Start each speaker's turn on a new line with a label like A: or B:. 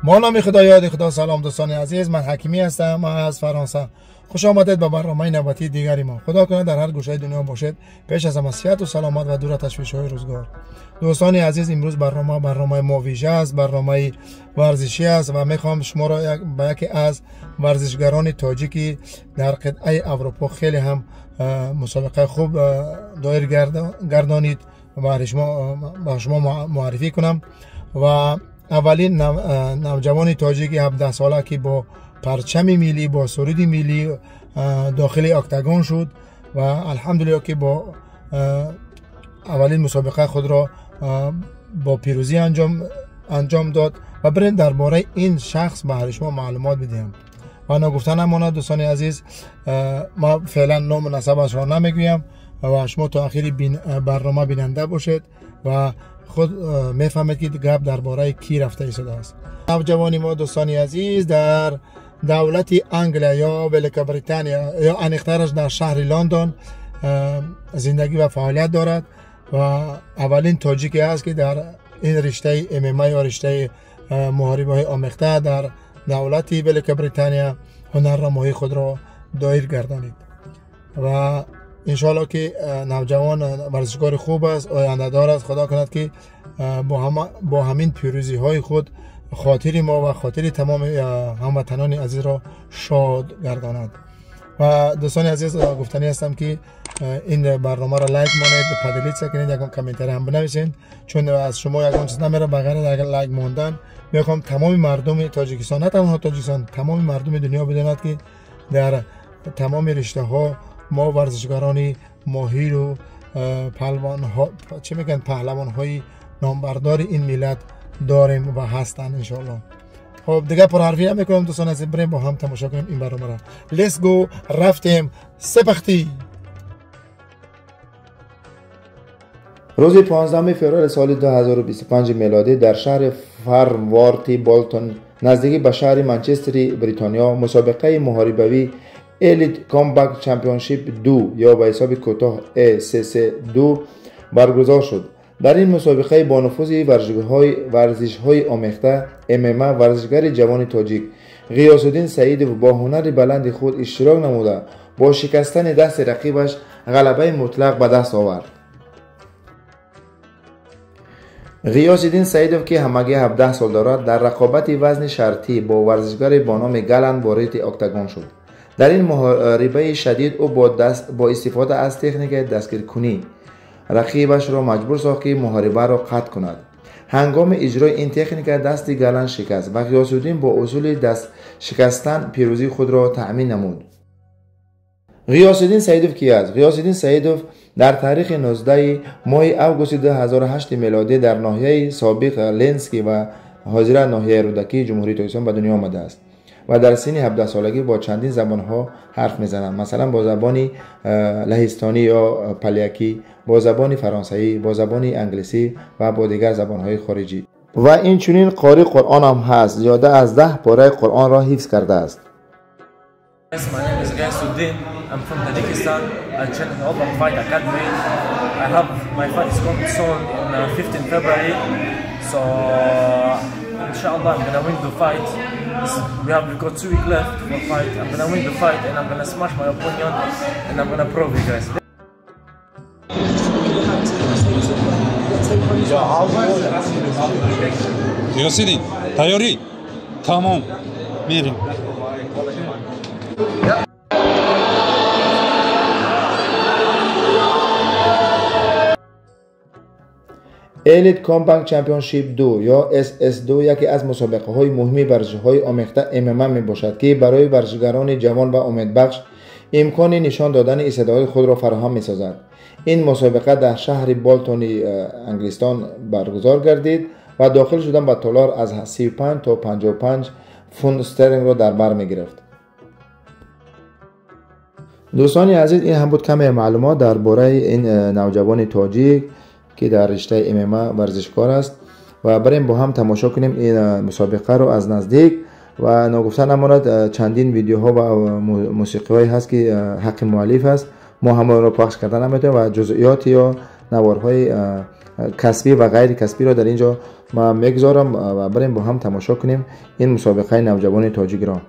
A: با نام خدا یاد خدا. سلام دوستان عزیز، من حکیمی هستم. من از فرانسه. خوش آمدید به برنامه نوبتی دیگری ما. خدا کنه در هر گوشه دنیا باشید. پیش از همه صحت و سلامت و دور از تشویش‌های روزگار. دوستان عزیز، امروز برنامه ما ویژه است، برنامه ورزشی است و میخوام شما را به یکی از ورزشگران تاجیکی در قطعه اروپا خیلی هم مسابقه خوب دایر گردانید و شما معرفی کنم. و اولین نوجوان تاجیکی 17 ساله که با پرچم ملی، با سرود ملی داخل اکتاگون شد و الحمدلله که با اولین مسابقه خود را با پیروزی انجام داد. و بریم درباره این شخص به شما معلومات بدیم و نگفتن نماند. دوستان عزیز، ما فعلا نام و نسبش را نمیگویم و شما تا آخر برنامه بیننده باشید و خود میفهمید که گپ درباره کی رفته ایستاده است. نوجوانی ما دوستان عزیز در دولت انگلیا یا ولیک بریتانیا یا انیخترش در شهر لندن زندگی و فعالیت دارد و اولین تاجیکی است که در این رشته MMA یا رشته محاربه های آمیخته در دولت ولیک بریتانیا هنرنمایی خود را دایر گردانید و انشالله که نوجوان ورزشکار خوب است، آینده دار است. خدا کند که با همین پیروزی های خود خاطر ما و خاطر تمام هموطنان عزیز را شاد گرداند. و دوستان عزیز، گفتنی هستم که این برنامه را لایک مانید، پدلیت سکنید، یکم کامنتری هم بنویسید، چون از شما یکم چیز نمیره بغیر لایک موندن. میخوام تمام مردم تاجیکستان، نه تنها تاجیکستان، تمام مردم دنیا بداند که در تمام رشته ها ما ورزشکاران ماهر و پهلوان های نامبردار این ملت داریم و هستن انشالله. خب دیگه پرحرفی نمیکنم دوستان عزیز، بریم با هم تماشا کنیم این برنامه را. لیتس گو، رفتیم سپختی.
B: روز 15 فوریه سال 2025 میلادی در شهر فارنورث بالتون نزدیکی به شهر منچستر بریتانیا مسابقه محاربوی الیت کامبک چمپیونشیپ 2 یا به حساب کوتاه ACC2 برگزار شد. در این مسابقه با نفوذ ورزش‌های آمیخته MMA ورزشگر جوان تاجیک غیاث‌الدین سعیدوف با هنر بلند خود اشتراک نموده با شکستن دست رقیبش غلبه مطلق به دست آورد. غیاث‌الدین سعیدوف که همگی 17 سال دارد در رقابت وزن شرطی با ورزشگر با نام گلن وارد اکتاگون شد. در این محاربه شدید او با استفاده از تکنیک دستگیرکنی رقیبش را مجبور ساخت که محاربه را قطع کند. هنگام اجرای این تکنیک دست گلن شکست و غیاث‌الدین با اصول دست شکستن پیروزی خود را تأمین نمود. غیاث‌الدین سعیدوف کی است؟ غیاث‌الدین سعیدوف در تاریخ 19 ماه اوگوست 2008 میلادی در ناحیه سابق لنسکی و حاضر ناحیه رودکی جمهوری تاجیکستان به دنیا آمده است و در سن 17 سالگی با چندین زبان‌ها حرف می‌زند، مثلا با زبان لهستانی یا پلیاکی، با زبان فرانسوی، با زبان انگلیسی و با دیگر زبان‌های خارجی. و این چنین قاری قرآن هم هست، زیاده از 10 پاره قرآن را حفظ کرده است.
C: My name is Ghayasuddin. I'm from Tajikistan. I train in Open Fight Academy. I have my fight is coming soon in 15 February. So inshallah I'm gonna win the fight. We've got 2 weeks left for fight. I'm gonna win the fight and I'm gonna smash my opponent and I'm gonna prove you guys.
D: غیاث‌الدین تیاری تمام میریم.
B: الیت کامبک چمپیونشیپ 2 یا SS2 یکی از مسابقه های مهمی ورزش‌های آمیخته MMA می باشد که برای ورزشگران جوان و امیدبخش امکان نشان دادن استعدادهای خود را فراهم می سازد. این مسابقه در شهر بالتون انگلستان برگزار گردید و داخل شدن به دلار از 35 تا 55 فوند استرلینگ را در بر می گرفت. دوستان عزیز، این هم بود کمی معلومات درباره این نوجوان تاجیک که در رشته MMA ورزشکار است و بریم با هم تماشا کنیم این مسابقه رو از نزدیک و نگفتن امانت چندین ویدیوها و موسیقی هایی هست که حق مؤلف است، ما همه رو پخش کردن نمیتونیم و جزئیات یا نوارهای کسبی و غیر کسبی را در اینجا ما میگذارم و بریم با هم تماشا کنیم این مسابقه نوجوان تاجیک را.